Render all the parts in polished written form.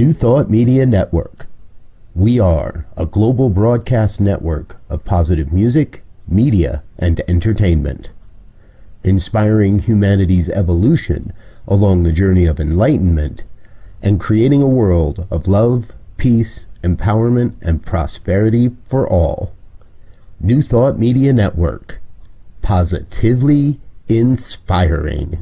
New Thought Media Network. We are a global broadcast network of positive music, media, and entertainment, inspiring humanity's evolution along the journey of enlightenment and creating a world of love, peace, empowerment, and prosperity for all. New Thought Media Network. Positively inspiring.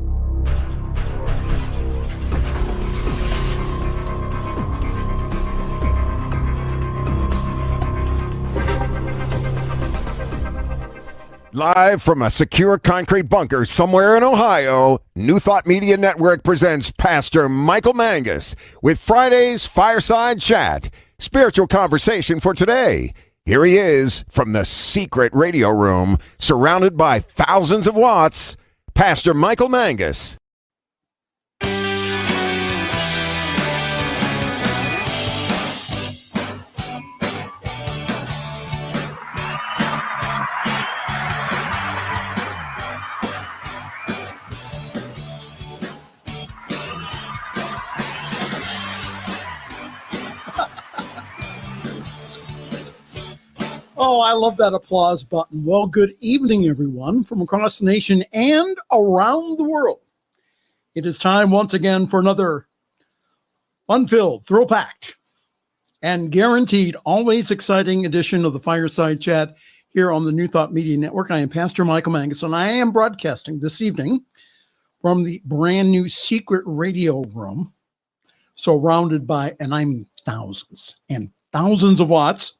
Live from a secure concrete bunker somewhere in Ohio, New Thought Media Network presents Pastor Michael Mangus with Friday's Fireside Chat, spiritual conversation for today. Here he is from the secret radio room, surrounded by thousands of watts, Pastor Michael Mangus. Oh, I love that applause button. Well, good evening, everyone, from across the nation and around the world. It is time once again for another fun-filled, thrill-packed, and guaranteed always exciting edition of the Fireside Chat here on the New Thought Media Network. I am Pastor Michael Mangus, and I am broadcasting this evening from the brand new secret radio room, surrounded by, and I mean thousands and thousands of watts,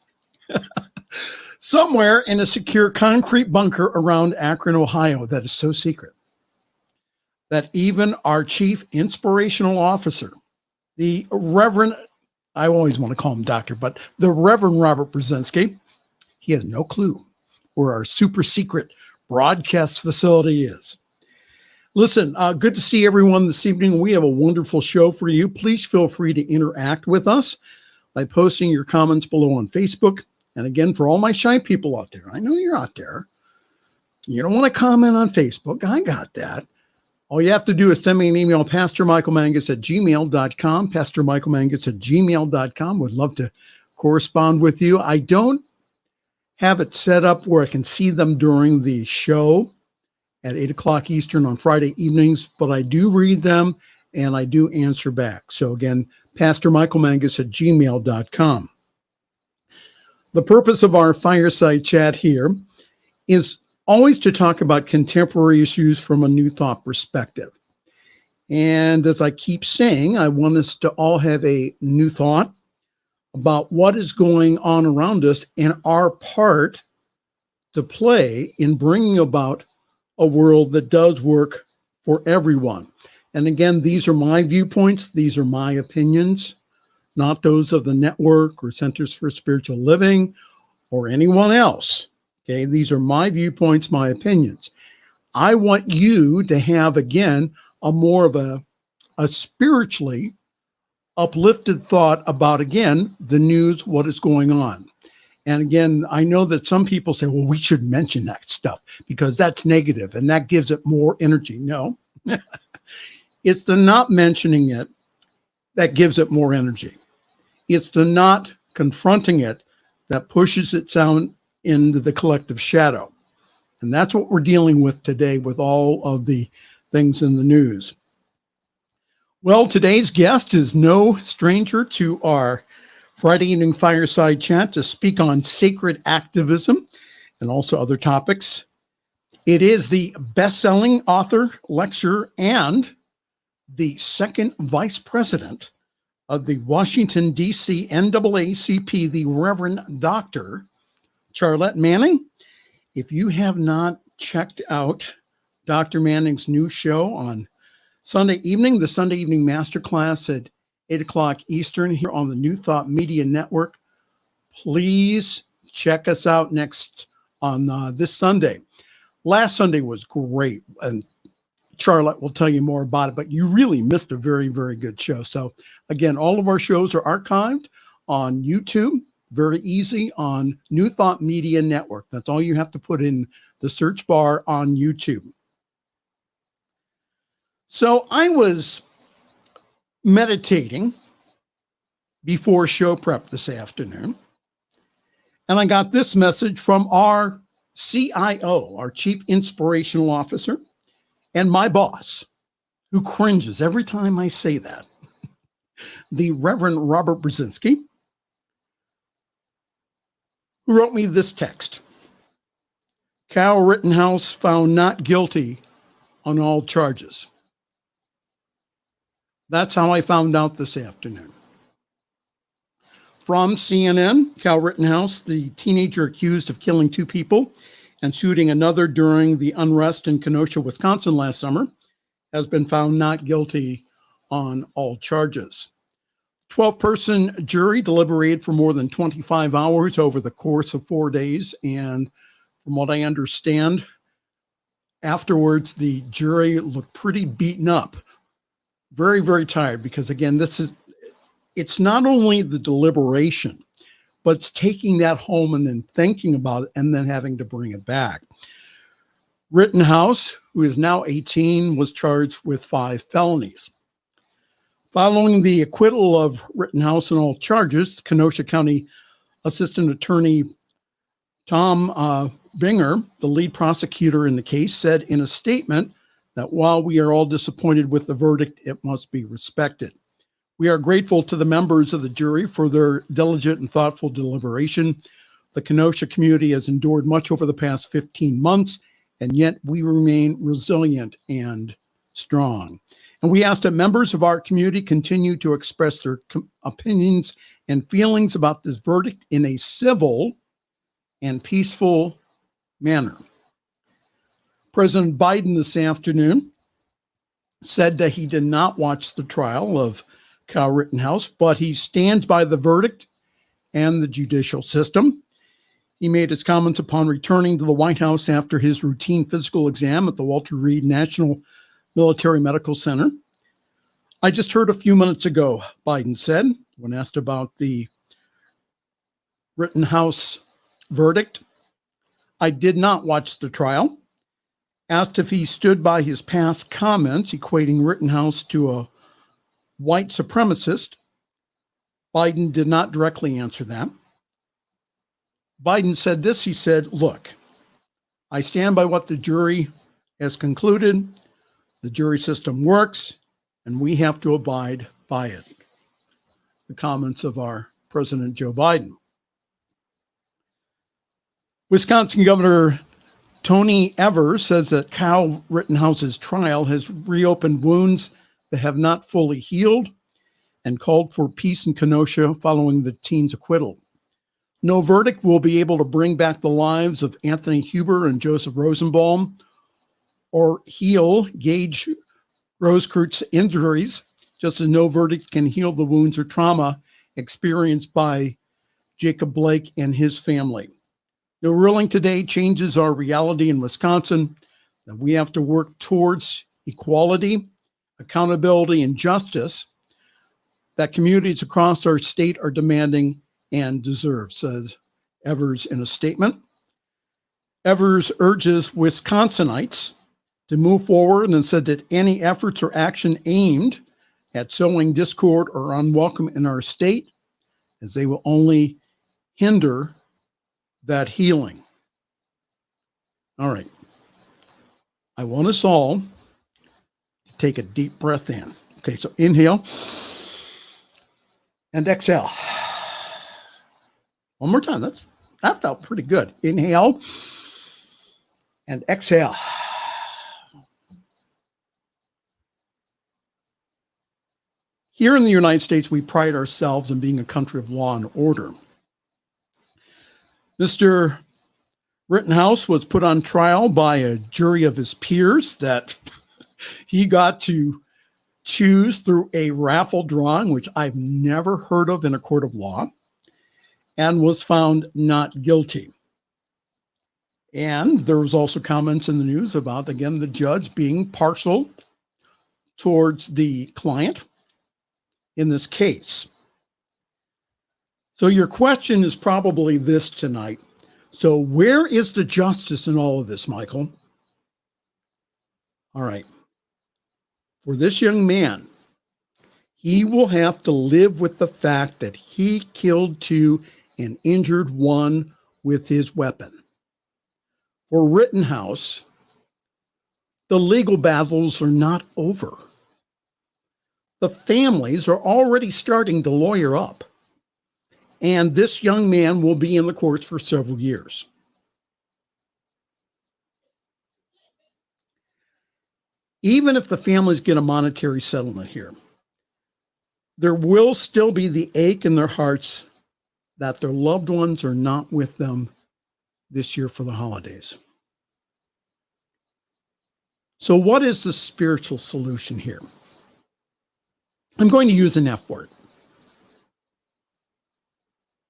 somewhere in a secure concrete bunker around Akron, Ohio, that is so secret that even our chief inspirational officer, the Reverend, I always want to call him doctor, but the Reverend Robert Brzezinski, he has no clue where our super secret broadcast facility is. Listen, good to see everyone this evening. We have a wonderful show for you. Please feel free to interact with us by posting your comments below on Facebook. And again, for all my shy people out there, I know you're out there. You don't want to comment on Facebook. I got that. All you have to do is send me an email, pastormichaelmangus@gmail.com, pastormichaelmangus@gmail.com. Would love to correspond with you. I don't have it set up where I can see them during the show at 8 o'clock Eastern on Friday evenings, but I do read them and I do answer back. So again, pastormichaelmangus@gmail.com. The purpose of our fireside chat here is always to talk about contemporary issues from a new thought perspective. And as I keep saying, I want us to all have a new thought about what is going on around us and our part to play in bringing about a world that does work for everyone. And again, these are my viewpoints. These are my opinions, not those of the network or Centers for Spiritual Living or anyone else. Okay, these are my viewpoints, my opinions. I want you to have, again, a more of a spiritually uplifted thought about, again, the news, what is going on. And again, I know that some people say, well, we should mention that stuff because that's negative and that gives it more energy. No, it's the not mentioning it that gives it more energy. It's the not confronting it that pushes it down into the collective shadow. And that's what we're dealing with today with all of the things in the news. Well, today's guest is no stranger to our Friday evening fireside chat to speak on sacred activism and also other topics. It is the best-selling author, lecturer, and the second vice president of the Washington, D.C. NAACP, the Reverend Dr. Charlette Manning. If you have not checked out Dr. Manning's new show on Sunday evening, the Sunday evening masterclass at 8 o'clock Eastern here on the New Thought Media Network, please check us out next on this Sunday. Last Sunday was great, and Charlotte will tell you more about it, but you really missed a very, very good show. So again, all of our shows are archived on YouTube, very easy, on New Thought Media Network. That's all you have to put in the search bar on YouTube. So I was meditating before show prep this afternoon. And I got this message from our CIO, our Chief Inspirational Officer, and my boss, who cringes every time I say that, the Reverend Robert Brzezinski, who wrote me this text. Kyle Rittenhouse found not guilty on all charges. That's how I found out this afternoon. From CNN, Kyle Rittenhouse, the teenager accused of killing 2 people and shooting another during the unrest in Kenosha, Wisconsin last summer, has been found not guilty on all charges. 12-person jury deliberated for more than 25 hours over the course of 4 days. And from what I understand, afterwards, the jury looked pretty beaten up, very, very tired, because again, it's not only the deliberation, but it's taking that home and then thinking about it and then having to bring it back. Rittenhouse, who is now 18, was charged with 5 felonies. Following the acquittal of Rittenhouse on all charges, Kenosha County Assistant Attorney Tom Binger, the lead prosecutor in the case, said in a statement that while we are all disappointed with the verdict, it must be respected. We are grateful to the members of the jury for their diligent and thoughtful deliberation. The Kenosha community has endured much over the past 15 months, and yet we remain resilient and strong. And we ask that members of our community continue to express their opinions and feelings about this verdict in a civil and peaceful manner. President Biden this afternoon said that he did not watch the trial of Kyle Rittenhouse, but he stands by the verdict and the judicial system. He made his comments upon returning to the White House after his routine physical exam at the Walter Reed National Military Medical Center. I just heard a few minutes ago, Biden said, when asked about the Rittenhouse verdict, I did not watch the trial. Asked if he stood by his past comments equating Rittenhouse to a white supremacist, Biden did not directly answer that. Biden said this, he said, look, I stand by what the jury has concluded. The jury system works, and we have to abide by it. The comments of our President Joe Biden. Wisconsin Governor Tony Evers says that Kyle Rittenhouse's trial has reopened wounds that have not fully healed and called for peace in Kenosha following the teen's acquittal. No verdict will be able to bring back the lives of Anthony Huber and Joseph Rosenbaum or heal Gage Rosekrut's injuries, just as no verdict can heal the wounds or trauma experienced by Jacob Blake and his family. The ruling today changes our reality in Wisconsin, that we have to work towards equality, accountability, and justice that communities across our state are demanding and deserve, says Evers in a statement. Evers urges Wisconsinites to move forward and said that any efforts or action aimed at sowing discord are unwelcome in our state, as they will only hinder that healing. All right. I want us all to take a deep breath in. Okay, so inhale and exhale. One more time. That felt pretty good. Inhale and exhale. Here in the United States, we pride ourselves in being a country of law and order. Mr. Rittenhouse was put on trial by a jury of his peers that he got to choose through a raffle drawing, which I've never heard of in a court of law, and was found not guilty. And there was also comments in the news about, again, the judge being partial towards the client in this case. So your question is probably this tonight. So where is the justice in all of this, Michael? All right. For this young man, he will have to live with the fact that he killed 2 and injured 1 with his weapon. For Rittenhouse, the legal battles are not over. The families are already starting to lawyer up, and this young man will be in the courts for several years. Even if the families get a monetary settlement here, there will still be the ache in their hearts that their loved ones are not with them this year for the holidays. So what is the spiritual solution here? I'm going to use an F word.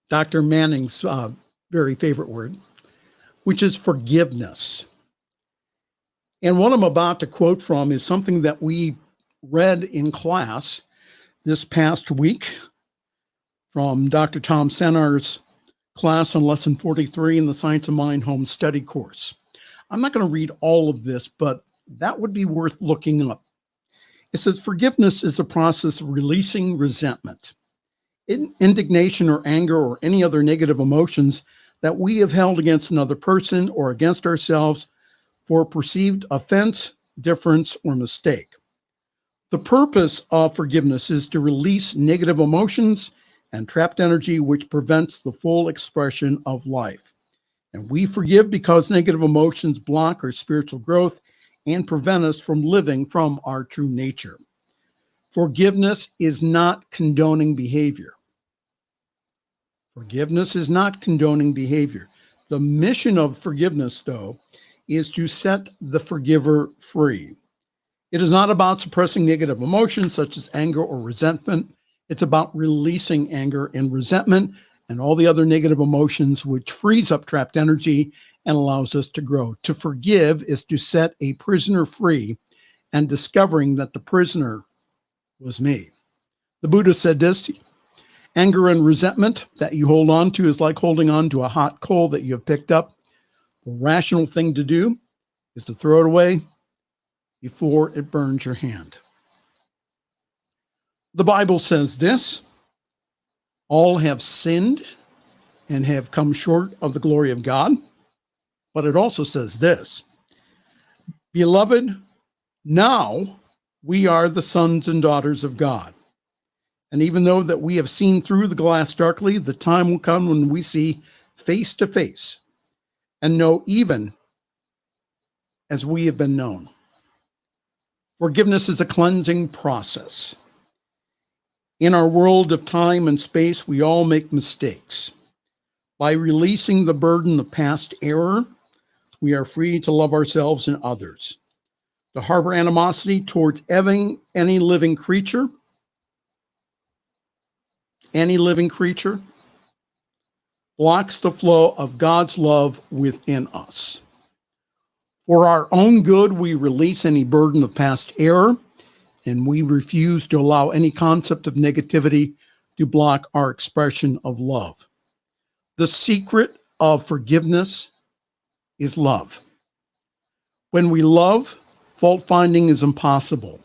Dr. Manning's very favorite word, which is forgiveness. And what I'm about to quote from is something that we read in class this past week from Dr. Tom Senar's class on Lesson 43 in the Science of Mind Home Study course. I'm not going to read all of this, but that would be worth looking up. It says, forgiveness is the process of releasing resentment, indignation or anger or any other negative emotions that we have held against another person or against ourselves for perceived offense, difference, or mistake. The purpose of forgiveness is to release negative emotions and trapped energy, which prevents the full expression of life. And we forgive because negative emotions block our spiritual growth and prevent us from living from our true nature. Forgiveness is not condoning behavior. Forgiveness is not condoning behavior. The mission of forgiveness, though, is to set the forgiver free. It is not about suppressing negative emotions such as anger or resentment. It's about releasing anger and resentment and all the other negative emotions, which frees up trapped energy and allows us to grow. To forgive is to set a prisoner free and discovering that the prisoner was me. The Buddha said this: anger and resentment that you hold on to is like holding on to a hot coal that you have picked up. The rational thing to do is to throw it away before it burns your hand. The Bible says this: all have sinned and have come short of the glory of God. But it also says this: beloved, now we are the sons and daughters of God. And even though that we have seen through the glass darkly, the time will come when we see face to face and know even as we have been known. Forgiveness is a cleansing process. In our world of time and space, we all make mistakes. By releasing the burden of past error, we are free to love ourselves and others. To harbor animosity towards any living creature blocks the flow of God's love within us. For our own good, we release any burden of past error, and we refuse to allow any concept of negativity to block our expression of love. The secret of forgiveness is love. When we love, fault finding is impossible.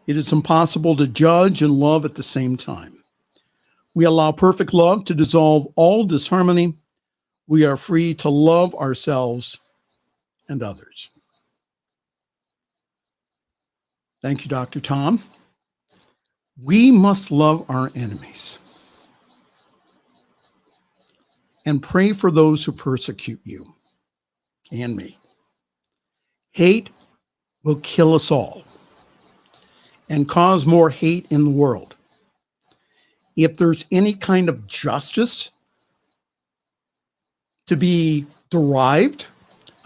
It is impossible to judge and love at the same time. We allow perfect love to dissolve all disharmony. We are free to love ourselves and others. Thank you, Dr. Tom. We must love our enemies and pray for those who persecute you and me. Hate will kill us all and cause more hate in the world. If there's any kind of justice to be derived,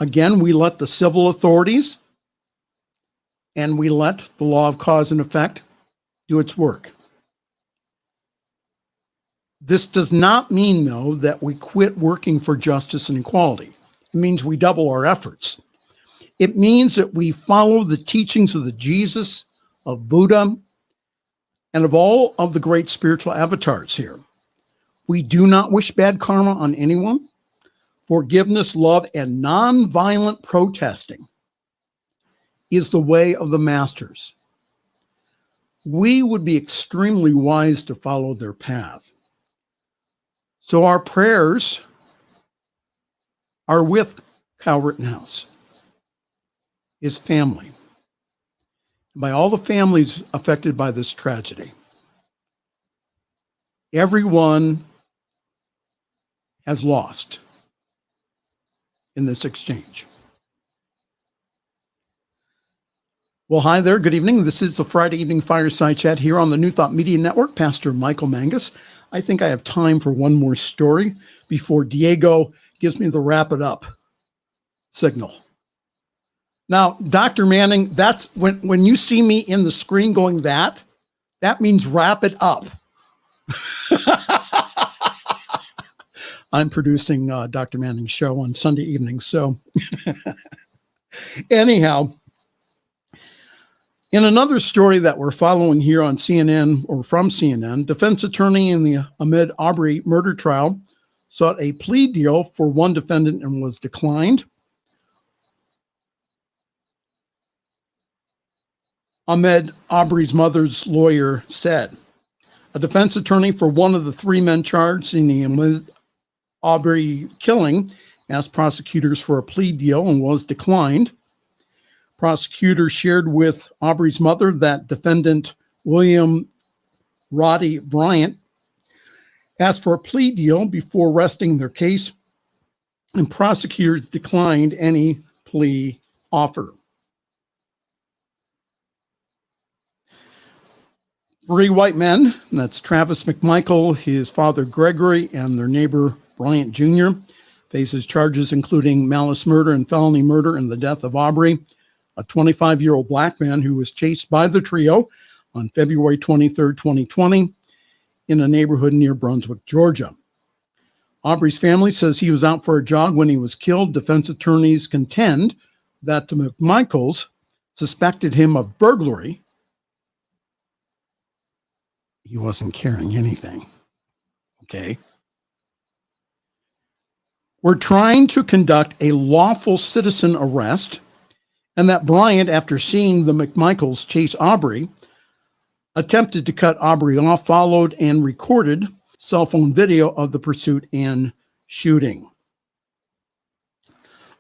again, we let the civil authorities and we let the law of cause and effect do its work. This does not mean, though, that we quit working for justice and equality. It means we double our efforts. It means that we follow the teachings of the Jesus, of Buddha, and of all of the great spiritual avatars here. We do not wish bad karma on anyone. Forgiveness, love, and nonviolent protesting is the way of the masters. we would be extremely wise to follow their path. So our prayers are with Kyle Rittenhouse, his family, by all the families affected by this tragedy. Everyone has lost in this exchange. Well, hi there. Good evening. This is the Friday evening Fireside Chat here on the New Thought Media Network. Pastor Michael Mangus. I think I have time for one more story before Diego gives me the wrap it up signal. Now, Dr. Manning, that's when you see me in the screen going that means wrap it up. I'm producing Dr. Manning's show on Sunday evening. So anyhow, in another story that we're following here on CNN or from CNN, defense attorney in the Ahmaud Arbery murder trial sought a plea deal for one defendant and was declined. Ahmaud Arbery's mother's lawyer said a defense attorney for one of the three men charged in the Ahmaud Arbery killing asked prosecutors for a plea deal and was declined. Prosecutors shared with Arbery's mother that defendant William Roddy Bryant asked for a plea deal before resting their case, and prosecutors declined any plea offer. Three white men, that's Travis McMichael, his father Gregory, and their neighbor Bryant Jr., faces charges including malice murder and felony murder in the death of Arbery, a 25-year-old black man who was chased by the trio on February 23, 2020, in a neighborhood near Brunswick, Georgia. Arbery's family says he was out for a jog when he was killed. Defense attorneys contend that the McMichaels suspected him of burglary. He wasn't carrying anything. Okay. We're trying to conduct a lawful citizen arrest, and that Bryant, after seeing the McMichaels chase Arbery, attempted to cut Arbery off, followed and recorded cell phone video of the pursuit and shooting.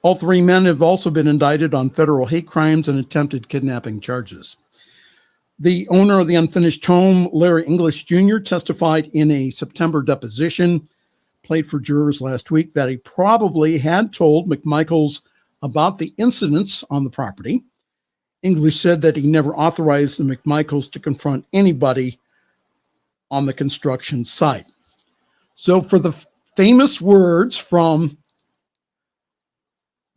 All three men have also been indicted on federal hate crimes and attempted kidnapping charges. The owner of the unfinished home, Larry English Jr., testified in a September deposition, played for jurors last week, that he probably had told McMichaels about the incidents on the property. English said that he never authorized the McMichaels to confront anybody on the construction site. So for the famous words from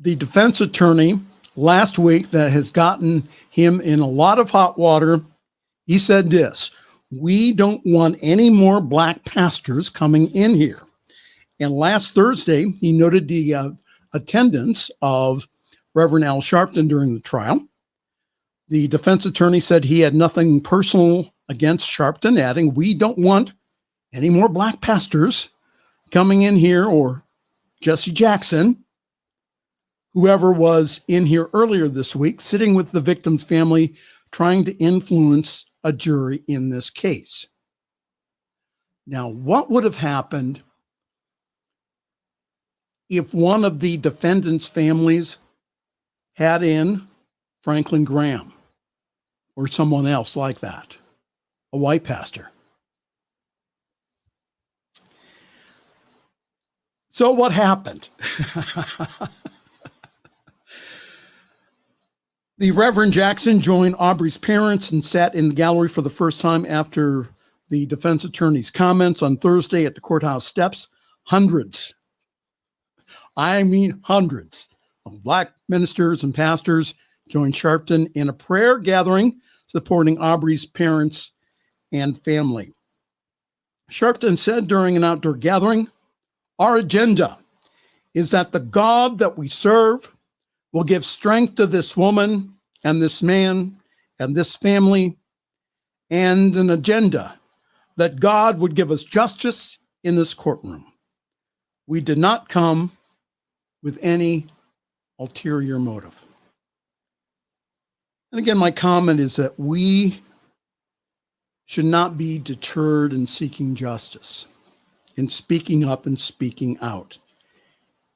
the defense attorney last week that has gotten him in a lot of hot water, he said this: "We don't want any more black pastors coming in here." And last Thursday, he noted the attendance of Reverend Al Sharpton during the trial. The defense attorney said he had nothing personal against Sharpton, adding, "We don't want any more black pastors coming in here, or Jesse Jackson, whoever was in here earlier this week, sitting with the victim's family, trying to influence a jury in this case." Now, what would have happened if one of the defendant's families had in Franklin Graham or someone else like that, a white pastor? So what happened? The Reverend Jackson joined Arbery's parents and sat in the gallery for the first time after the defense attorney's comments on Thursday at the courthouse steps. Hundreds, I mean hundreds, of black ministers and pastors joined Sharpton in a prayer gathering supporting Arbery's parents and family. Sharpton said during an outdoor gathering, "Our agenda is that the God that we serve will give strength to this woman and this man and this family, and an agenda that God would give us justice in this courtroom. We did not come with any ulterior motive." And again, my comment is that we should not be deterred in seeking justice, in speaking up and speaking out.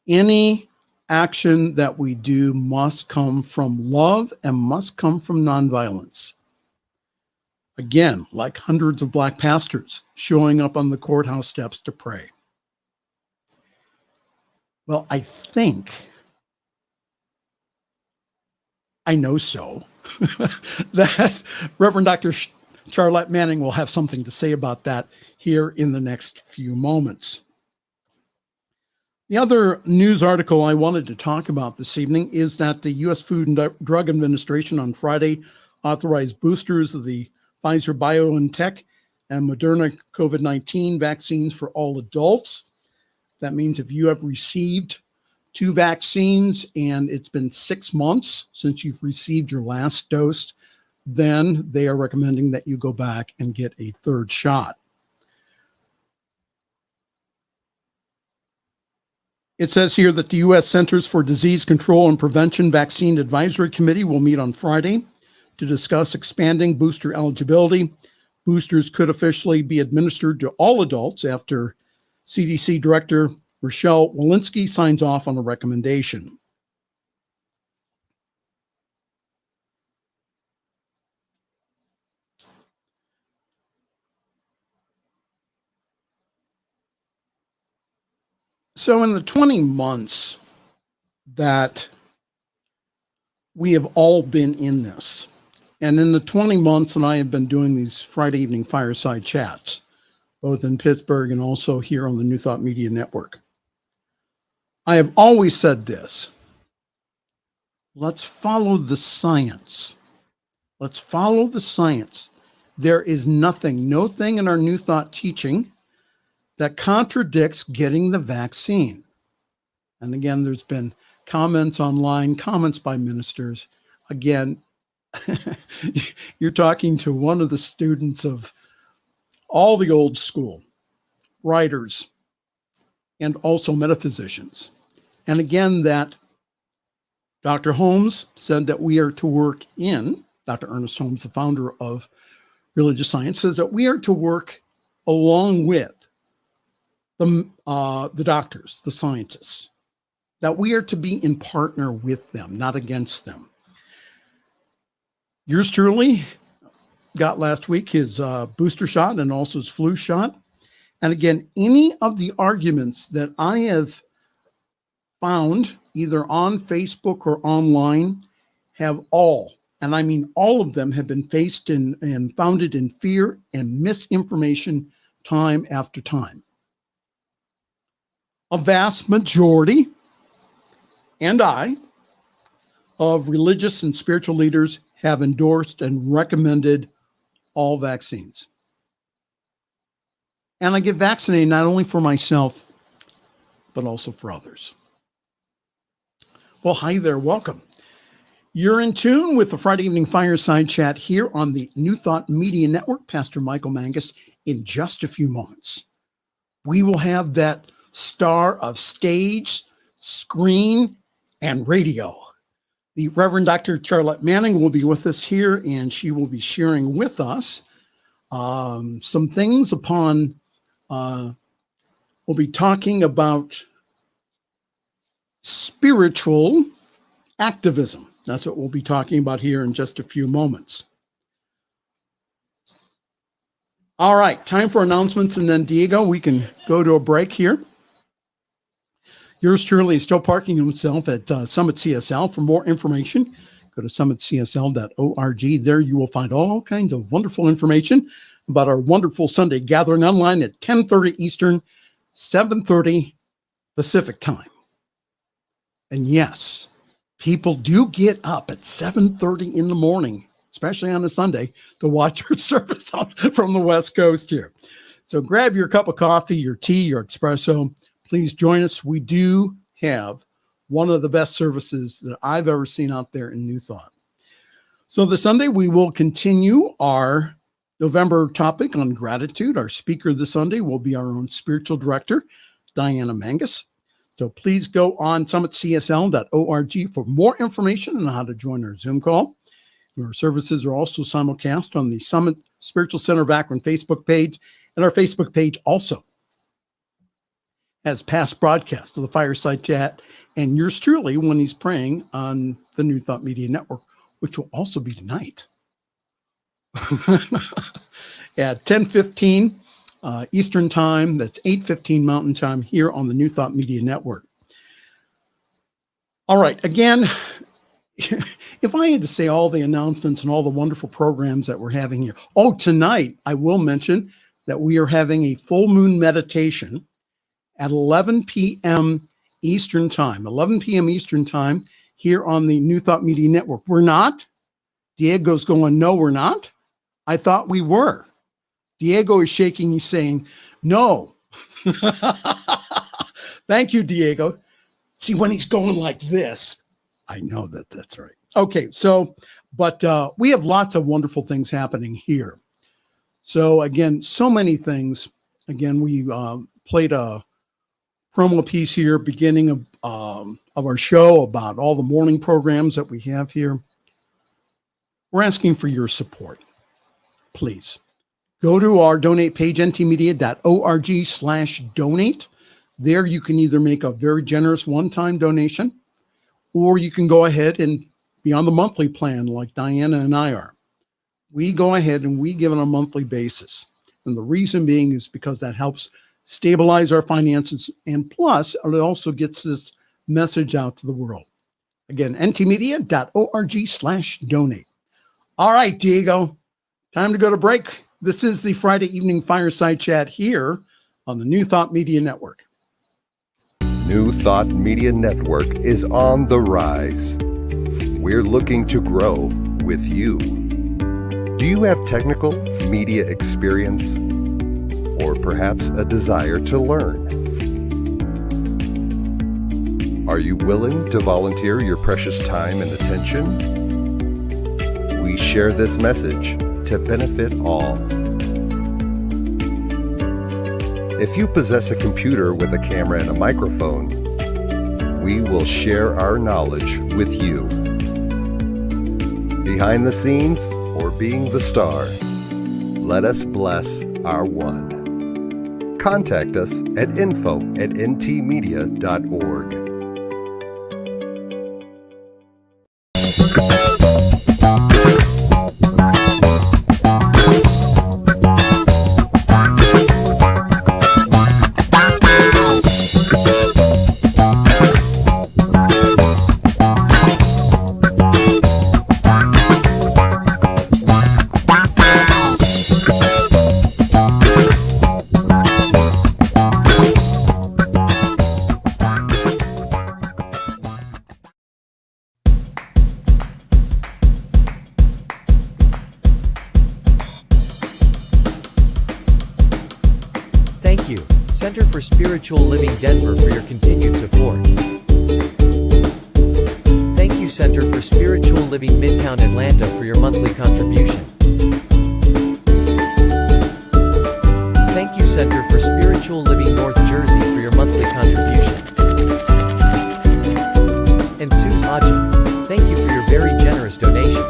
Any action that we do must come from love and must come from nonviolence. Again, like hundreds of Black pastors showing up on the courthouse steps to pray. Well, I think, I know so, that Reverend Dr. Charlette Manning will have something to say about that here in the next few moments. The other news article I wanted to talk about this evening is that the U.S. Food and Drug Administration on Friday authorized boosters of the Pfizer BioNTech and Moderna COVID-19 vaccines for all adults. That means if you have received 2 vaccines and it's been 6 months since you've received your last dose, then they are recommending that you go back and get a 3rd shot. It says here that the U.S. Centers for Disease Control and Prevention Vaccine Advisory Committee will meet on Friday to discuss expanding booster eligibility. Boosters could officially be administered to all adults after CDC Director Rochelle Walensky signs off on a recommendation. So in the 20 months that we have all been in this, and in the 20 months that I have been doing these Friday evening fireside chats, both in Pittsburgh and also here on the New Thought Media Network, I have always said this: let's follow the science. Let's follow the science. There is nothing, no thing in our New Thought teaching that contradicts getting the vaccine. And again, there's been comments online, comments by ministers. Again, you're talking to one of the students of all the old school writers and also metaphysicians. And again, that Dr. Holmes said that we are to work in, Dr. Ernest Holmes, the founder of Religious Science, says that we are to work along with the doctors, the scientists, that we are to be in partner with them, not against them. Yours truly got last week his booster shot and also his flu shot. And again, any of the arguments that I have found either on Facebook or online have all, and I mean all of them, have been based in and founded in fear and misinformation time after time. A vast majority, and I, of religious and spiritual leaders have endorsed and recommended all vaccines. And I get vaccinated not only for myself, but also for others. Well, hi there, welcome. You're in tune with the Friday evening fireside chat here on the New Thought Media Network. Pastor Michael Mangus. In just a few moments, we will have that star of stage, screen, and radio. The Reverend Dr. Charlette Manning will be with us here, and she will be sharing with us some things upon, we'll be talking about spiritual activism. That's what we'll be talking about here in just a few moments. All right, time for announcements, and then Diego, we can go to a break here. Yours truly is still parking himself at Summit CSL. For more information, go to summitcsl.org. There you will find all kinds of wonderful information about our wonderful Sunday gathering online at 10:30 Eastern, 7:30 Pacific time. And yes, people do get up at 7:30 in the morning, especially on a Sunday, to watch our service from the West Coast here. So grab your cup of coffee, your tea, your espresso. Please join us. We do have one of the best services that I've ever seen out there in New Thought. So this Sunday, we will continue our November topic on gratitude. Our speaker this Sunday will be our own spiritual director, Diana Mangus. So please go on summitcsl.org for more information on how to join our Zoom call. Our services are also simulcast on the Summit Spiritual Center of Akron Facebook page. And our Facebook page also has past broadcasts of the Fireside Chat and yours truly when he's praying on the New Thought Media Network, which will also be tonight at 10:15 Eastern Time. That's 8:15 Mountain Time here on the New Thought Media Network. All right. Again, if I had to say all the announcements and all the wonderful programs that we're having here. Oh, tonight I will mention that we are having a full moon meditation at 11 p.m. Eastern Time, 11 p.m. Eastern Time here on the New Thought Media Network. We're not. Diego's going, no, we're not. I thought we were. Diego is shaking. He's saying, no. Thank you, Diego. See, when he's going like this, I know that that's right. Okay, so, but we have lots of wonderful things happening here. So again, so many things. Again, we played a promo piece here, beginning of our show about all the morning programs that we have here. We're asking for your support. Please go to our donate page, ntmedia.org/donate. There you can either make a very generous one-time donation, or you can go ahead and be on the monthly plan like Diana and I are. We go ahead and we give it on a monthly basis. And the reason being is because that helps stabilize our finances. And plus, it also gets this message out to the world. Again, ntmedia.org/donate. All right, Diego, time to go to break. This is the Friday evening Fireside Chat here on the New Thought Media Network. New Thought Media Network is on the rise. We're looking to grow with you. Do you have technical media experience or perhaps a desire to learn? Are you willing to volunteer your precious time and attention? We share this message to benefit all. If you possess a computer with a camera and a microphone, we will share our knowledge with you. Behind the scenes or being the star, let us bless our one. Contact us at info@ntmedia.org. Thank you, Center for Spiritual Living Denver, for your continued support. Thank you, Center for Spiritual Living Midtown Atlanta, for your monthly contribution. Thank you, Center for Spiritual Living North Jersey, for your monthly contribution. And Suze Ajay, thank you for your very generous donation.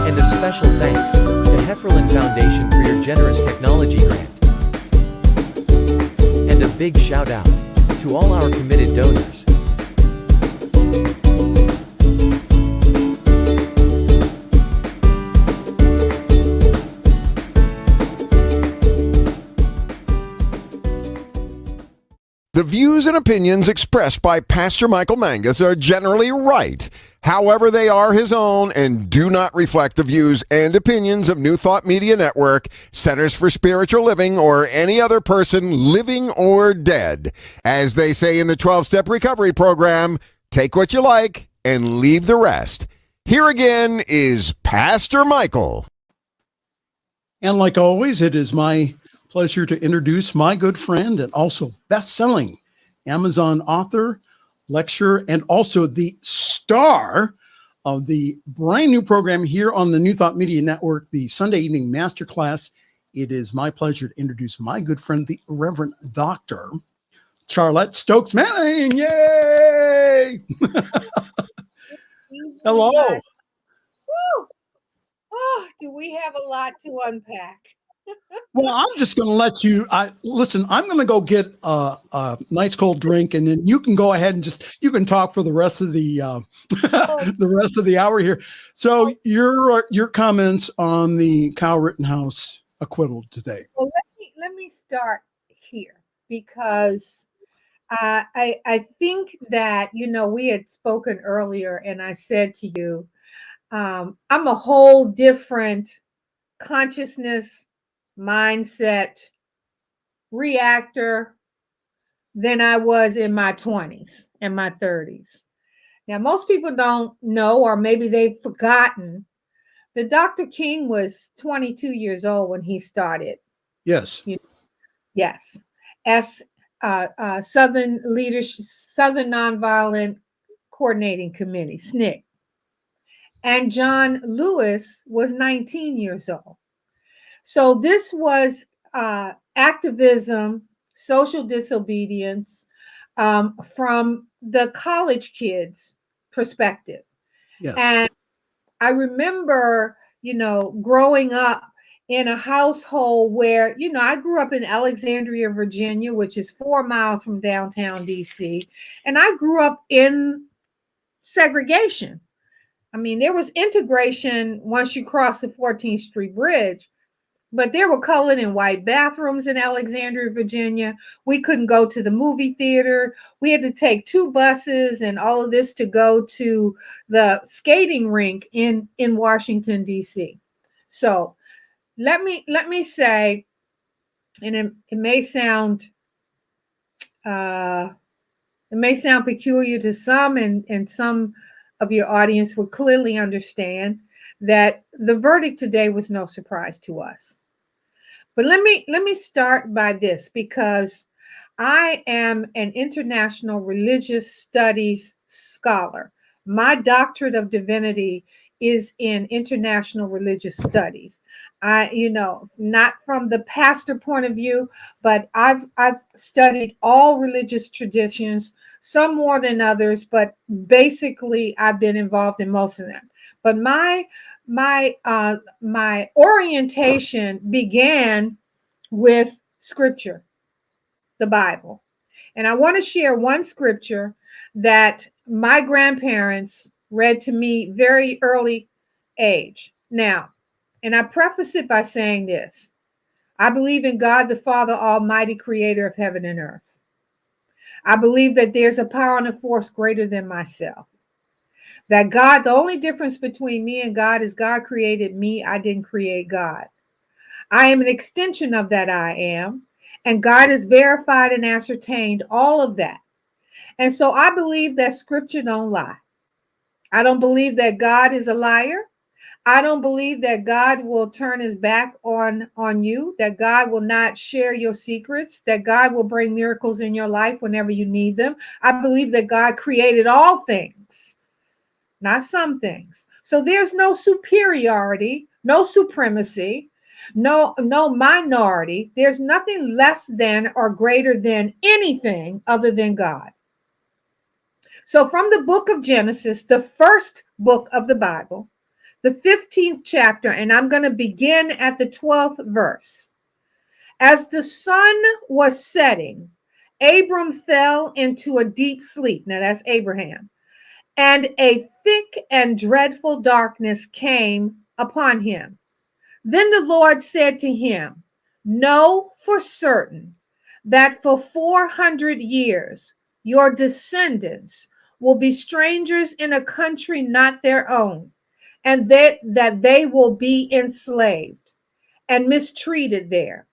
And a special thanks to Hefferland Foundation for your generous technology grant. And a big shout out to all our committed donors. The views and opinions expressed by Pastor Michael Mangus are generally right. However, they are his own and do not reflect the views and opinions of New Thought Media Network, Centers for Spiritual Living, or any other person living or dead. As they say in the 12-Step Recovery Program, take what you like and leave the rest. Here again is Pastor Michael. And like always, it is my pleasure to introduce my good friend and also best-selling Amazon author, lecturer, and also the star of the brand new program here on the New Thought Media Network, the Sunday Evening Masterclass. It is my pleasure to introduce my good friend, the Reverend Dr. Charlette Stokes Manning. Yay! Hello. Woo! Oh, do we have a lot to unpack? Well, I'm just going to let you listen. I'm going to go get a nice cold drink, and then you can go ahead and you can talk for the rest of the the rest of the hour here. So your comments on the Kyle Rittenhouse acquittal today. Well, let me start here because I think that we had spoken earlier, and I said to you, I'm a whole different consciousness, mindset, reactor than I was in my 20s and my 30s. Now, most people don't know, or maybe they've forgotten, that Dr. King was 22 years old when he started. Yes. Yes. Southern Leadership, Southern Nonviolent Coordinating Committee, SNCC. And John Lewis was 19 years old. So this was activism, social disobedience from the college kids' perspective. Yes. And I remember, growing up in a household where, I grew up in Alexandria, Virginia, which is 4 miles from downtown DC. And I grew up in segregation. I mean, there was integration once you cross the 14th Street Bridge, but there were colored and white bathrooms in Alexandria, Virginia. We couldn't go to the movie theater. We had to take 2 buses and all of this to go to the skating rink in Washington, D.C. So let me say, and it may sound peculiar to some, and some of your audience will clearly understand that the verdict today was no surprise to us. But let me start by this, because I am an international religious studies scholar. My doctorate of divinity is in international religious studies. Not from the pastor point of view, but I've studied all religious traditions, some more than others, but basically I've been involved in most of them. But my orientation began with scripture, the Bible. And I want to share one scripture that my grandparents read to me very early age. Now, and I preface it by saying this: I believe in God, the Father Almighty, creator of heaven and earth. I believe that there's a power and a force greater than myself. That God, the only difference between me and God is God created me. I didn't create God. I am an extension of that I am. And God has verified and ascertained all of that. And so I believe that scripture don't lie. I don't believe that God is a liar. I don't believe that God will turn his back on you, that God will not share your secrets, that God will bring miracles in your life whenever you need them. I believe that God created all things, not some things. So there's no superiority, no supremacy, no minority. There's nothing less than or greater than anything other than God. So from the book of Genesis, the first book of the Bible, the 15th chapter, and I'm going to begin at the 12th verse. As the sun was setting, Abram fell into a deep sleep. Now that's Abraham. And a thick and dreadful darkness came upon him. Then the Lord said to him, know for certain that for 400 years your descendants will be strangers in a country not their own, and that they will be enslaved and mistreated there.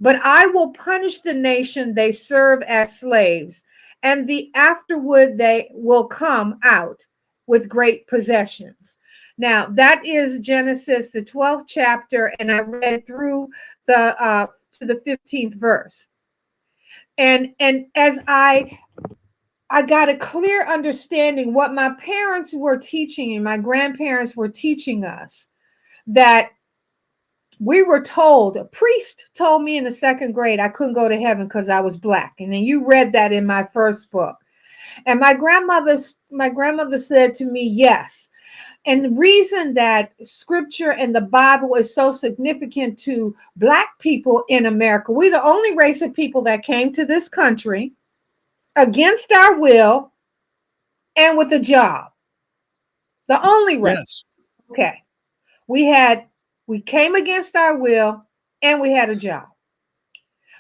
But I will punish the nation they serve as slaves, and afterward they will come out with great possessions. Now, that is Genesis, the 12th chapter, and I read through to the 15th verse. And as I got a clear understanding what my parents were teaching and my grandparents were teaching us, that we were told, a priest told me in the 2nd grade I couldn't go to heaven because I was Black. And then you read that in my first book. And my grandmother said to me, yes, And the reason that scripture and the Bible is so significant to Black people in America, we're the only race of people that came to this country against our will and with a job. The only race. Yes. Okay. We came against our will and we had a job.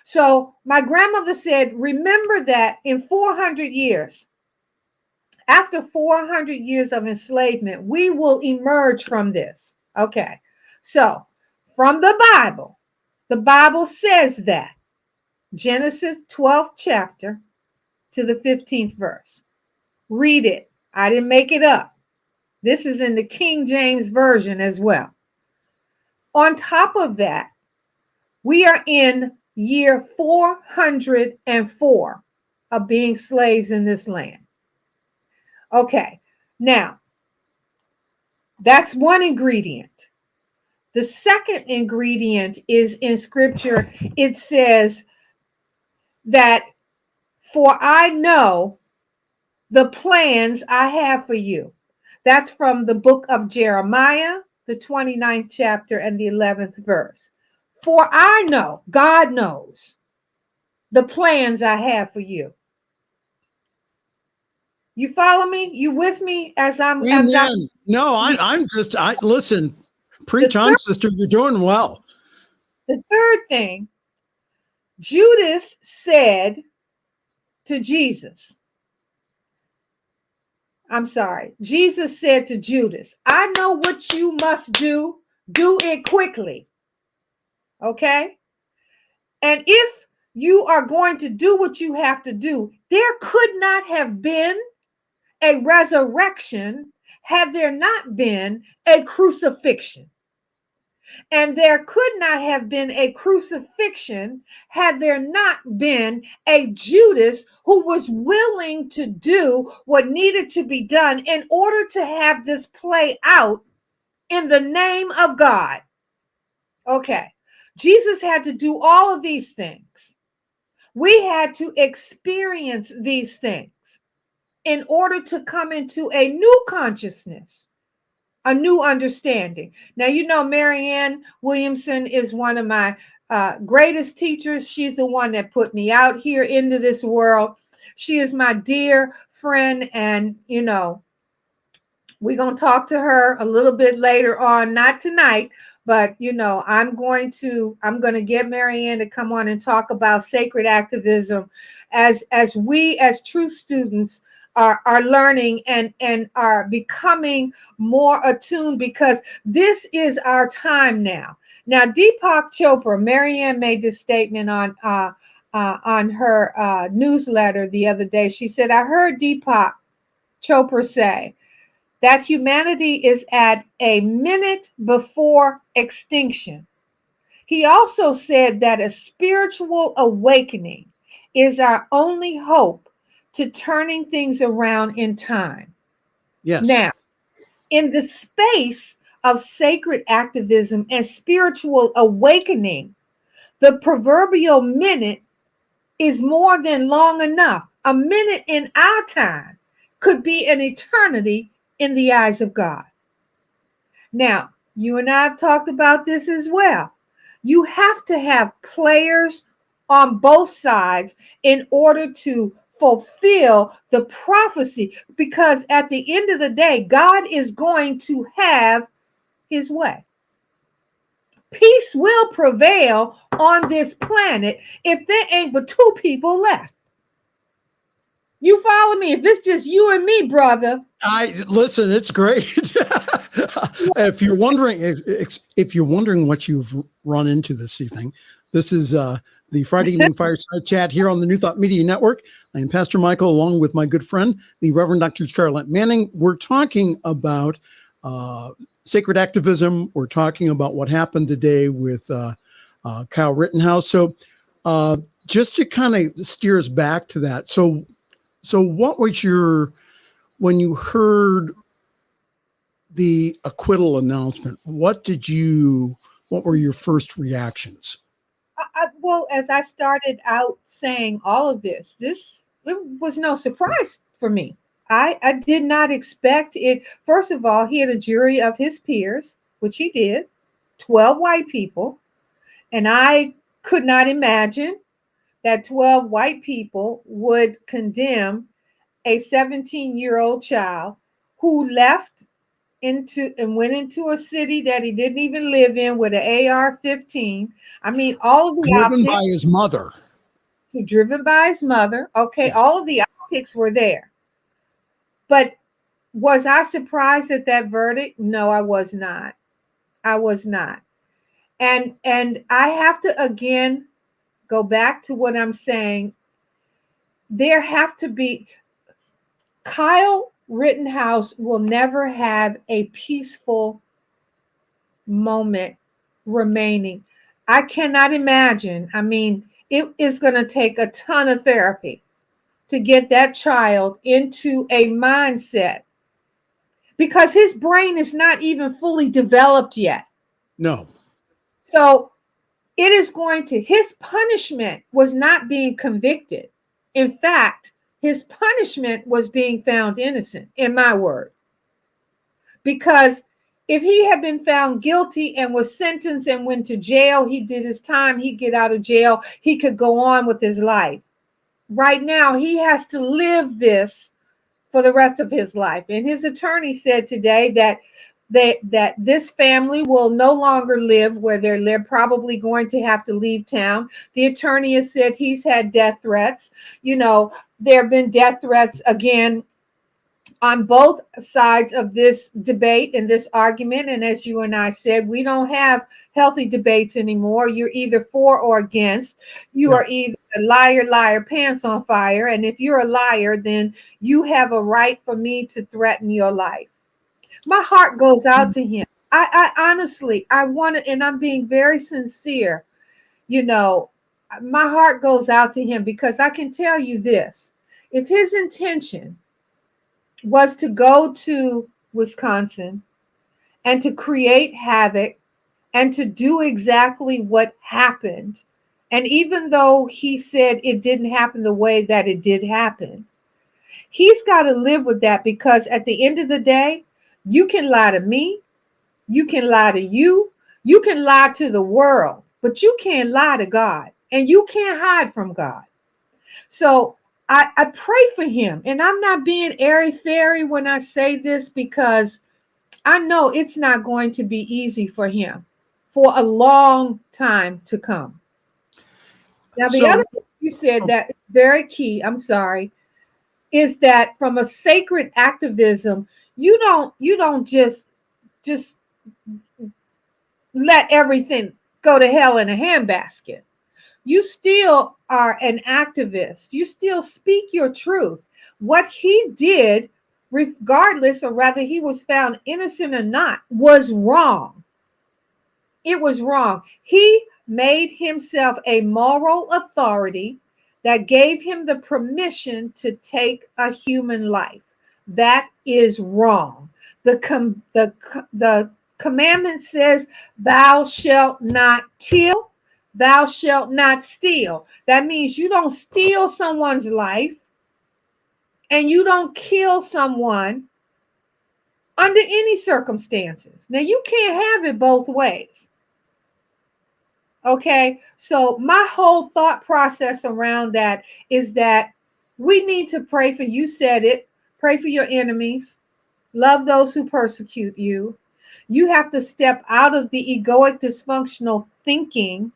So my grandmother said, remember that in 400 years, after 400 years of enslavement, we will emerge from this. Okay. So from the Bible says that Genesis 12th chapter to the 15th verse. Read it. I didn't make it up. This is in the King James Version as well. On top of that, we are in year 404 of being slaves in this land. Okay, now that's one ingredient. The second ingredient is in scripture. It says that, for I know the plans I have for you. That's from the book of Jeremiah, the 29th chapter and the 11th verse. For I know, God knows, the plans I have for you. You follow me? You with me as I'm Amen. No, I'm just, listen, preach on, sister. You're doing well. The third thing, Judas said to Jesus, Jesus said to Judas, I know what you must do. Do it quickly. Okay? And if you are going to do what you have to do, there could not have been a resurrection had there not been a crucifixion. And there could not have been a crucifixion had there not been a Judas who was willing to do what needed to be done in order to have this play out in the name of God. Okay, Jesus had to do all of these things. We had to experience these things in order to come into a new consciousness, a new understanding. Now, you know, Marianne Williamson is one of my greatest teachers. She's the one that put me out here into this world. She is my dear friend. And, you know, we're going to talk to her a little bit later on, not tonight, but, you know, I'm going to get Marianne to come on and talk about sacred activism as we as truth students are learning and are becoming more attuned, because this is our time now. Now, Deepak Chopra, Marianne made this statement on her newsletter the other day. She said, I heard Deepak Chopra say that humanity is at a minute before extinction. He also said that a spiritual awakening is our only hope to turning things around in time. Yes. Now, in the space of sacred activism and spiritual awakening, the proverbial minute is more than long enough. A minute in our time could be an eternity in the eyes of God. Now, you and I have talked about this as well. You have to have players on both sides in order to fulfill the prophecy, because at the end of the day, God is going to have his way. Peace will prevail on this planet if there ain't but two people left. You follow me? If it's just you and me, brother. Listen, it's great. If you're wondering what you've run into this evening, this is the Friday evening fireside chat here on the New Thought Media Network. I am Pastor Michael, along with my good friend, the Reverend Dr. Charlette Manning. We're talking about sacred activism. We're talking about what happened today with Kyle Rittenhouse. So just to kind of steer us back to that. So what was when you heard the acquittal announcement, what were your first reactions? Well, as I started out saying all of this, it was no surprise for me. I did not expect it. First of all, he had a jury of his peers, which he did, 12 white people. And I could not imagine that 12 white people would condemn a 17-year-old child who left into and went into a city that he didn't even live in with an AR-15. I mean, all of the Driven by optics, his mother. driven by his mother. Okay, Yes. all of the optics were there. But was I surprised at that verdict? No, I was not. I was not. And I have to again go back to what I'm saying. There have to be Kyle Rittenhouse will never have a peaceful moment remaining. I cannot imagine. I mean, it is going to take a ton of therapy to get that child into a mindset because his brain is not even fully developed yet. No. So it is going to, his punishment was not being convicted. In fact, his punishment was being found innocent, in my word. Because if he had been found guilty and was sentenced and went to jail, he did his time, he'd get out of jail, he could go on with his life. Right now, he has to live this for the rest of his life. And his attorney said today that this family will no longer live where they're probably going to have to leave town. The attorney has said he's had death threats. You know, there have been death threats again on both sides of this debate and this argument. And as you and I said, we don't have healthy debates anymore. You're either for or against. You are either a liar, liar, pants on fire. And if you're a liar, then you have a right for me to threaten your life. My heart goes out to him. I honestly, I want to, and I'm being very sincere. You know, my heart goes out to him because I can tell you this. If his intention was to go to Wisconsin and to create havoc and to do exactly what happened, and even though he said it didn't happen the way that it did happen, he's got to live with that because at the end of the day, you can lie to me, you can lie to you, you can lie to the world, but you can't lie to God and you can't hide from God. So I pray for him, and I'm not being airy-fairy when I say this because I know it's not going to be easy for him for a long time to come. Now, the other thing you said that is very key, I'm sorry, is that from a sacred activism, you don't just let everything go to hell in a handbasket. You still are an activist. You still speak your truth. What he did, regardless of whether he was found innocent or not, was wrong. It was wrong. He made himself a moral authority that gave him the permission to take a human life. That is wrong. The commandment says, "Thou shalt not kill. Thou shalt not steal." That means you don't steal someone's life and you don't kill someone under any circumstances. Now, you can't have it both ways. Okay, so my whole thought process around that is that we need to pray for, you said it, pray for your enemies, love those who persecute you. You have to step out of the egoic, dysfunctional thinking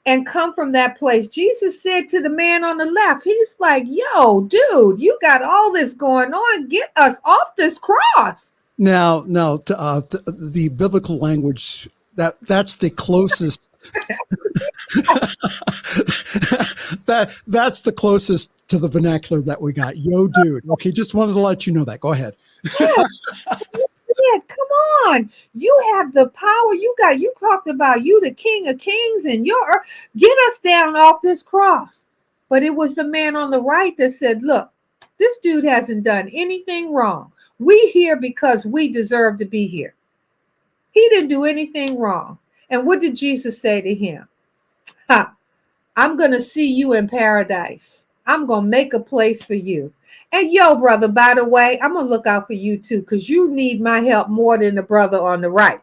and come from that place. Jesus said to the man on the left, he's like, yo, dude, you got all this going on. Get us off this cross. Now, the biblical language, that's the closest. That's the closest to the vernacular that we got. Yo, dude. Okay, just wanted to let you know that. Go ahead. Yeah, come on. You have the power. You talked about you, the King of Kings, and get us down off this cross. But it was the man on the right that said, look, this dude hasn't done anything wrong. We here because we deserve to be here. He didn't do anything wrong. And what did Jesus say to him? I'm going to see you in paradise. I'm going to make a place for you. And yo, brother, by the way, I'm going to look out for you too, because you need my help more than the brother on the right.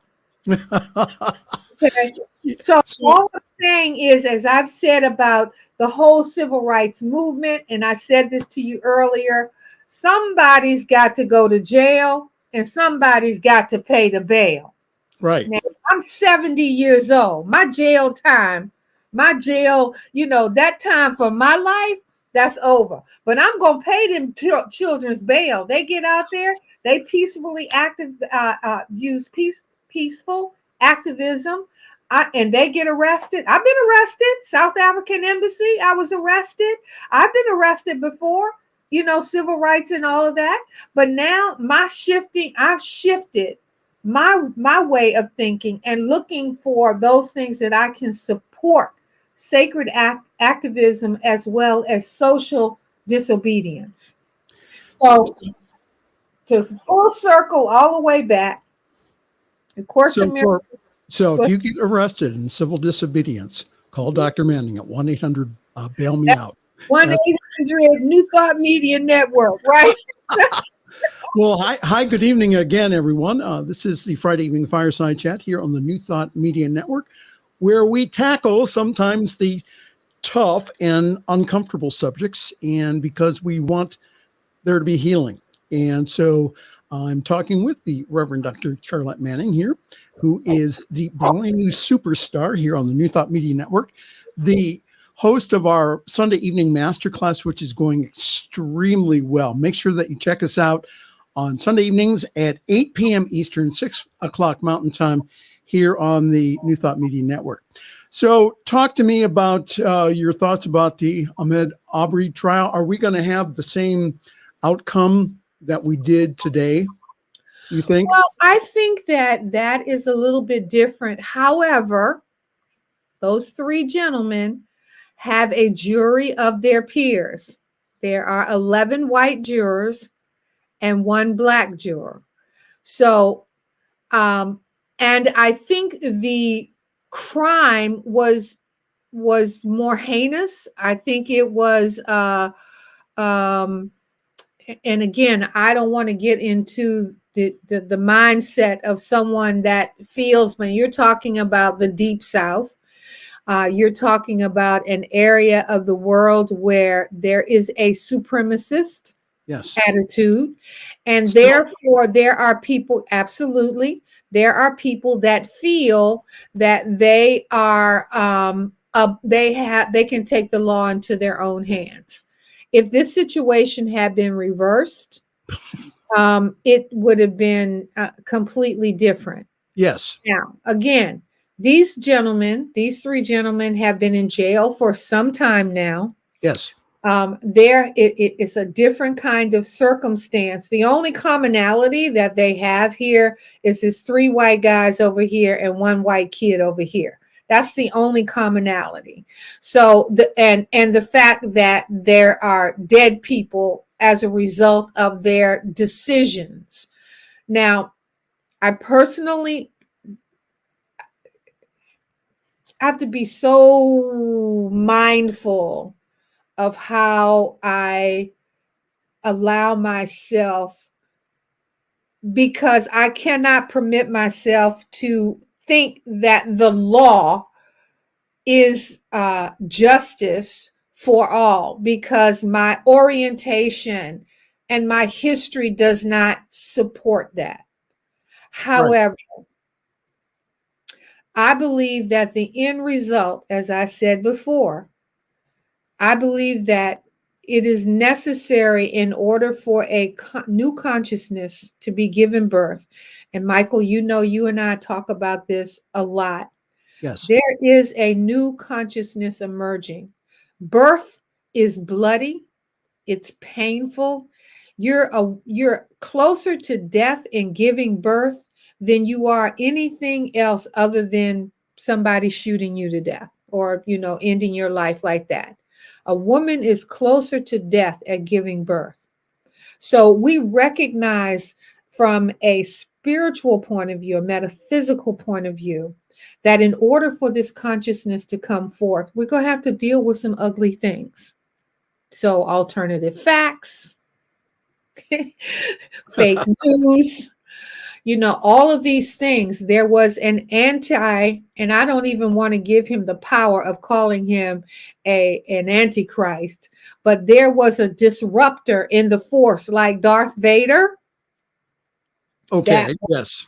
Okay. So all I'm saying is, as I've said about the whole civil rights movement, and I said this to you earlier, somebody's got to go to jail and somebody's got to pay the bail. Right. Now, I'm 70 years old. My jail time, that time for my life, that's over. But I'm going to pay them children's bail. They get out there, they peacefully use peaceful activism, and they get arrested. I've been arrested. South African Embassy, I was arrested. I've been arrested before, civil rights and all of that. But now I've shifted my way of thinking and looking for those things that I can support sacred activism as well as social disobedience. So to full circle all the way back, of course, so if you get arrested in civil disobedience, call Dr. Manning at 1-800 bail me out. 1-800 New Thought Media Network, right? Well, hi, good evening again, everyone. This is the Friday Evening Fireside Chat here on the New Thought Media Network, where we tackle sometimes the tough and uncomfortable subjects, and because we want there to be healing. And so I'm talking with the Reverend Dr. Charlette Manning here, who is the brand new superstar here on the New Thought Media Network, the host of our Sunday evening masterclass, which is going extremely well. Make sure that you check us out on Sunday evenings at 8 p.m. Eastern, 6 o'clock Mountain Time here on the New Thought Media Network. So talk to me about your thoughts about the Ahmaud Arbery trial. Are we going to have the same outcome that we did today, you think? Well, I think that is a little bit different. However, those three gentlemen have a jury of their peers. There are 11 white jurors and 1 black juror. So, and I think the crime was more heinous. I think it was, and again, I don't want to get into the mindset of someone that feels, when you're talking about the Deep South, you're talking about an area of the world where there is a supremacist attitude. And therefore, there are people, absolutely, there are people that feel that they are, they can take the law into their own hands. If this situation had been reversed, it would have been completely different. Yes. Now, again, these three gentlemen have been in jail for some time now. Yes. It's a different kind of circumstance. The only commonality that they have here is this 3 white guys over here and 1 white kid over here. That's the only commonality. So the fact that there are dead people as a result of their decisions. Now, I personally have to be so mindful of how I allow myself, because I cannot permit myself to think that the law is justice for all, because my orientation and my history does not support that. However, I believe that the end result, as I said before, I believe that it is necessary in order for a new consciousness to be given birth. And Michael, you and I talk about this a lot. Yes. There is a new consciousness emerging. Birth is bloody. It's painful. You're closer to death in giving birth than you are anything else other than somebody shooting you to death or, ending your life like that. A woman is closer to death at giving birth. So we recognize from a spiritual point of view, a metaphysical point of view, that in order for this consciousness to come forth, we're going to have to deal with some ugly things. So alternative facts, fake news, all of these things. There was an and I don't even want to give him the power of calling him an antichrist, but there was a disruptor in the force like Darth Vader. Okay. Yes.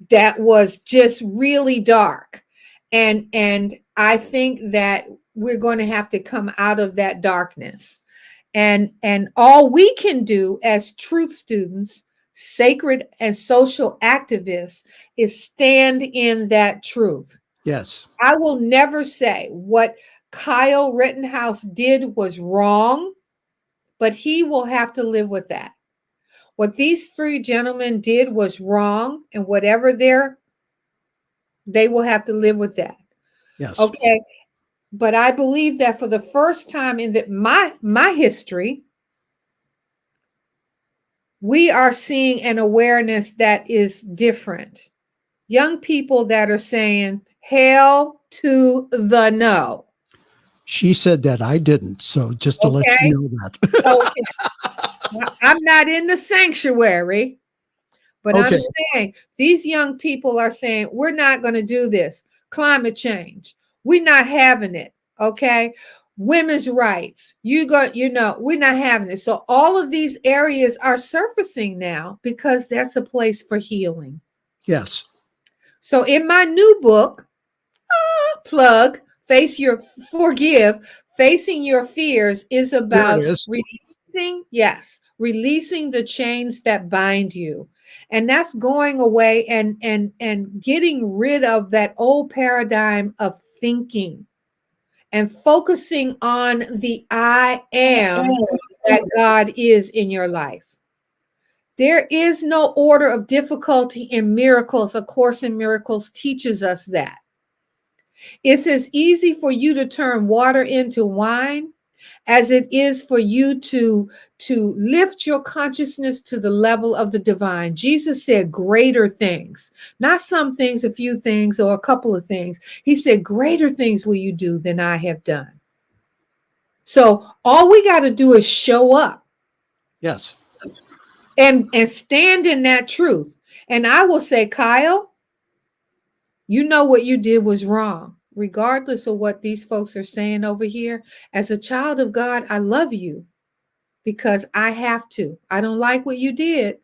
That was just really dark. And I think that we're going to have to come out of that darkness. And all we can do as truth students, sacred and social activists, is stand in that truth. Yes. I will never say what Kyle Rittenhouse did was wrong, but he will have to live with that. What these three gentlemen did was wrong, and whatever they will have to live with that. Yes. Okay. But I believe that for the first time in my history, we are seeing an awareness that is different. Young people that are saying, hell to the no. She said that, I didn't. So just to let you know that. Okay. I'm not in the sanctuary, but I'm saying these young people are saying, we're not going to do this. Climate change. We're not having it. Okay. Women's rights. we're not having it. So all of these areas are surfacing now because that's a place for healing. Yes. So in my new book, plug, Facing Your Fears is about releasing the chains that bind you. And that's going away and getting rid of that old paradigm of thinking and focusing on the I am that God is in your life. There is no order of difficulty in miracles. A Course in Miracles teaches us that. It's as easy for you to turn water into wine as it is for you to lift your consciousness to the level of the divine. Jesus said greater things, not some things, a few things, or a couple of things. He said, greater things will you do than I have done. So all we got to do is show up. Yes. And stand in that truth. And I will say, Kyle, you know what you did was wrong. Regardless of what these folks are saying over here, as a child of God, I love you because I have to. I don't like what you did,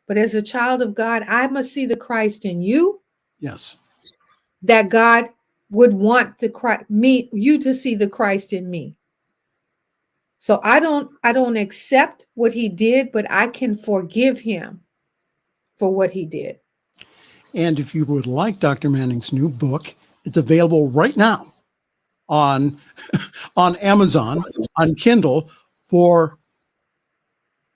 but as a child of God, I must see the Christ in you. Yes. That God would want you to see the Christ in me. So I don't accept what he did, but I can forgive him for what he did. And if you would like Dr. Manning's new book, it's available right now on Amazon, on Kindle, for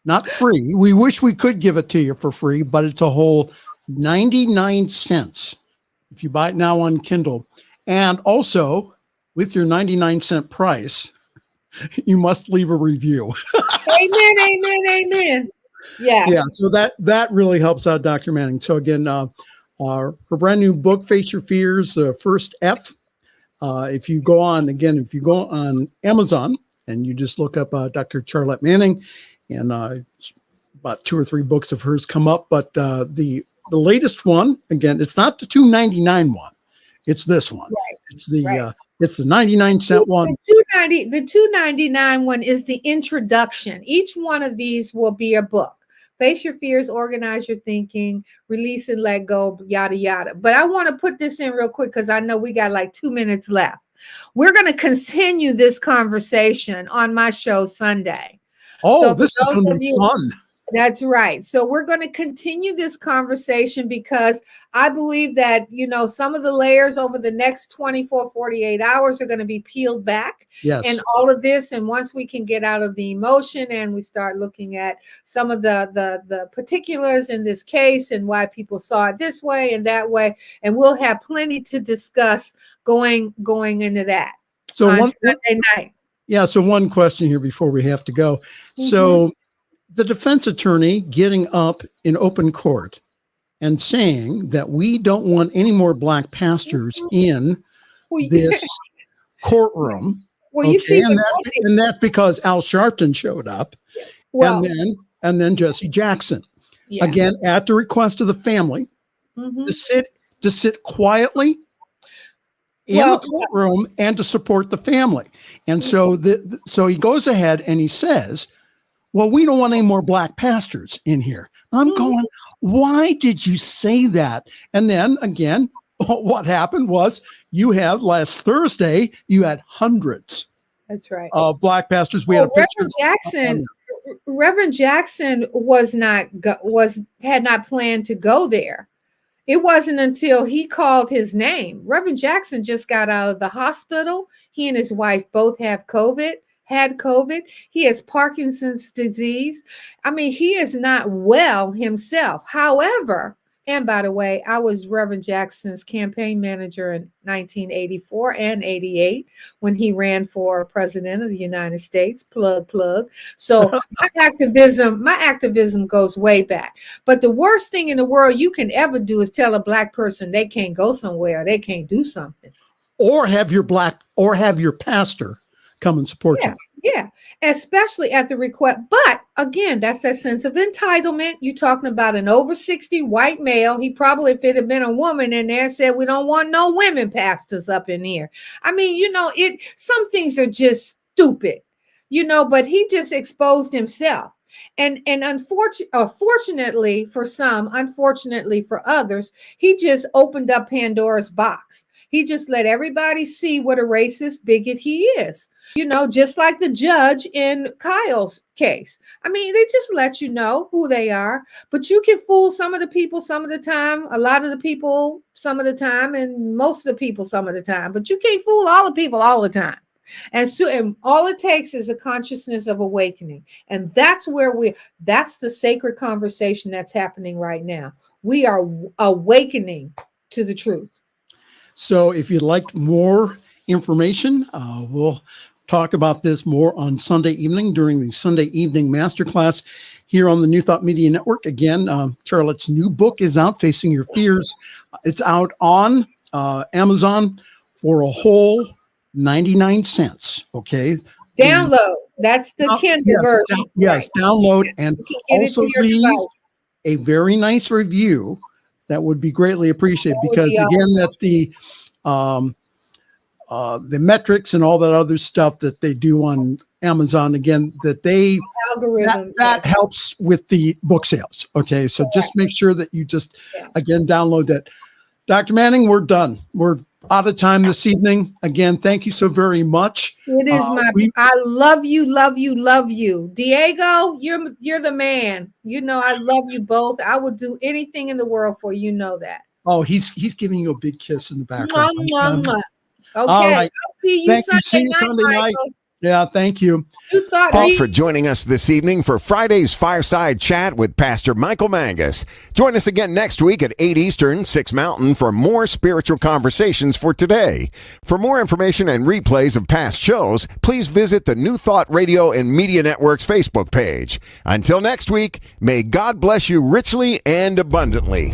not free. We wish we could give it to you for free, but it's a whole 99 cents if you buy it now on Kindle. And also, with your 99-cent price, you must leave a review. Amen, amen, amen. Yeah. Yeah, so that really helps out Dr. Manning. So again, her brand new book, Face Your Fears, First F. If you go on Amazon and you just look up Dr. Charlette Manning, and about 2 or 3 books of hers come up. But the latest one, again, it's not the $2.99 one. It's this one. Right. It's the 99-cent one. The $2.99 one is the introduction. Each one of these will be a book. Face Your Fears, Organize Your Thinking, Release and Let Go, yada, yada. But I want to put this in real quick because I know we got like 2 minutes left. We're going to continue this conversation on my show Sunday. Oh, so this is going to be fun. That's right. So we're going to continue this conversation because I believe that, some of the layers over the next 24, 48 hours are going to be peeled back. Yes. And all of this. And once we can get out of the emotion and we start looking at some of the particulars in this case and why people saw it this way and that way, and we'll have plenty to discuss going into that. So on Sunday night. Yeah. So one question here before we have to go. Mm-hmm. So the defense attorney getting up in open court and saying that we don't want any more black pastors in this courtroom. Well, you see, and that's because Al Sharpton showed up, well, and then Jesse Jackson, yeah. again at the request of the family, Mhm. to sit quietly in the courtroom and to support the family. And so so he goes ahead and he says, well, we don't want any more black pastors in here. I'm going, why did you say that? And then again, what happened was you had last Thursday, you had hundreds That's right. of black pastors. We had a picture. Reverend Jackson had not planned to go there. It wasn't until he called his name. Reverend Jackson just got out of the hospital. He and his wife both had COVID. He has Parkinson's disease. I mean, he is not well himself. However, and by the way, I was Reverend Jackson's campaign manager in 1984 and 88 when he ran for president of the United States. Plug. So my activism goes way back. But the worst thing in the world you can ever do is tell a black person they can't go somewhere, they can't do something. Or have your pastor come and support you. Yeah, especially at the request. But again, that's that sense of entitlement. You're talking about an over 60 white male. He probably, if it had been a woman in there, said, we don't want no women pastors up in here. I mean, some things are just stupid, but he just exposed himself. And fortunately for some, unfortunately for others, he just opened up Pandora's box. He just let everybody see what a racist bigot he is. Just like the judge in Kyle's case. I mean, they just let you know who they are, but you can fool some of the people some of the time, a lot of the people some of the time, and most of the people some of the time, but you can't fool all the people all the time. And all it takes is a consciousness of awakening. And that's that's the sacred conversation that's happening right now. We are awakening to the truth. So if you'd like more information, we'll talk about this more on Sunday evening during the Sunday evening masterclass here on the New Thought Media Network. Again, Charlotte's new book is out, Facing Your Fears. It's out on Amazon for a whole 99 cents. Okay. Download. That's the Kindle version. Yes, download and also leave a very nice review. That would be greatly appreciated because again, that the metrics and all that other stuff that they do on Amazon, again, that helps with the book sales. Okay. So just make sure that you again, download that. Dr. Manning, we're done. We're out of time this evening. Again, thank you so very much. It is I love you, love you, love you. Diego, you're the man. I love you both. I would do anything in the world for you. That. Oh, he's giving you a big kiss in the background. Mwah, mwah. Okay. All right. I'll see you Sunday night. Yeah, thank you. Thanks for joining us this evening for Friday's Fireside Chat with Pastor Michael Mangus. Join us again next week at 8 Eastern, 6 Mountain for more spiritual conversations for today. For more information and replays of past shows, please visit the New Thought Radio and Media Network's Facebook page. Until next week, may God bless you richly and abundantly.